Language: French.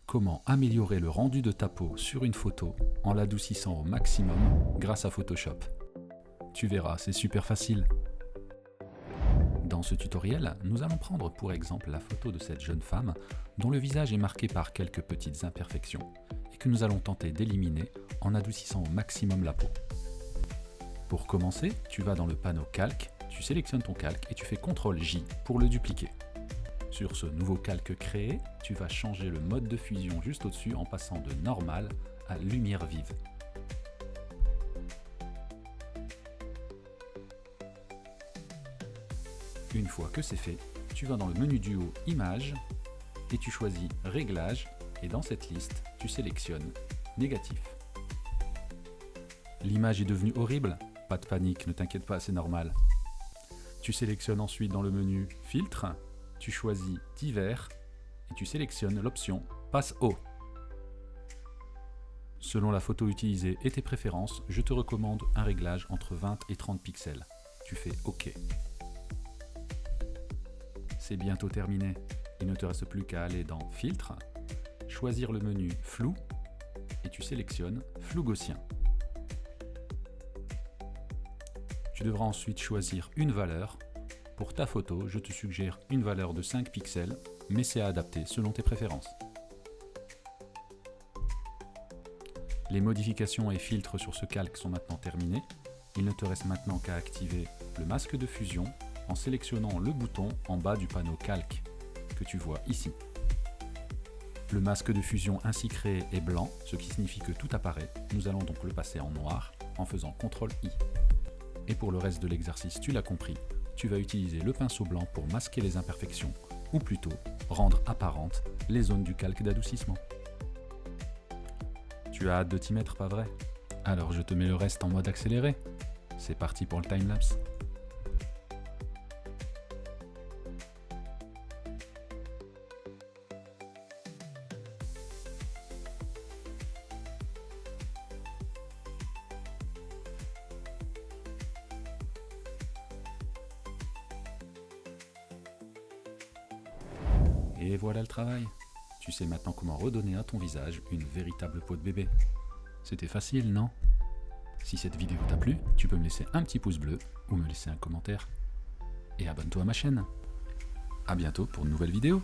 comment améliorer le rendu de ta peau sur une photo en l'adoucissant au maximum grâce à Photoshop. Tu verras, c'est super facile. Dans ce tutoriel, nous allons prendre pour exemple la photo de cette jeune femme dont le visage est marqué par quelques petites imperfections et que nous allons tenter d'éliminer en adoucissant au maximum la peau. Pour commencer, tu vas dans le panneau calque, tu sélectionnes ton calque et tu fais CTRL-J pour le dupliquer. Sur ce nouveau calque créé, tu vas changer le mode de fusion juste au-dessus en passant de normal à lumière vive. Une fois que c'est fait, tu vas dans le menu du haut Images et tu choisis Réglages et dans cette liste, tu sélectionnes Négatif. L'image est devenue horrible? Pas de panique, ne t'inquiète pas, c'est normal. Tu sélectionnes ensuite dans le menu Filtre, tu choisis Divers et tu sélectionnes l'option Passe haut. Selon la photo utilisée et tes préférences, je te recommande un réglage entre 20 et 30 pixels. Tu fais OK. C'est bientôt terminé. Il ne te reste plus qu'à aller dans Filtre, choisir le menu Flou et tu sélectionnes Flou gaussien. Tu devras ensuite choisir une valeur. Pour ta photo, je te suggère une valeur de 5 pixels, mais c'est à adapter selon tes préférences. Les modifications et filtres sur ce calque sont maintenant terminés. Il ne te reste maintenant qu'à activer le masque de fusion en sélectionnant le bouton en bas du panneau calque que tu vois ici. Le masque de fusion ainsi créé est blanc, ce qui signifie que tout apparaît. Nous allons donc le passer en noir en faisant CTRL-I. Et pour le reste de l'exercice, tu l'as compris, tu vas utiliser le pinceau blanc pour masquer les imperfections, ou plutôt rendre apparentes les zones du calque d'adoucissement. Tu as hâte de t'y mettre, pas vrai? Alors je te mets le reste en mode accéléré. C'est parti pour le timelapse. Et voilà le travail. Tu sais maintenant comment redonner à ton visage une véritable peau de bébé. C'était facile, non? Si cette vidéo t'a plu, tu peux me laisser un petit pouce bleu ou me laisser un commentaire. Et abonne-toi à ma chaîne. A bientôt pour une nouvelle vidéo.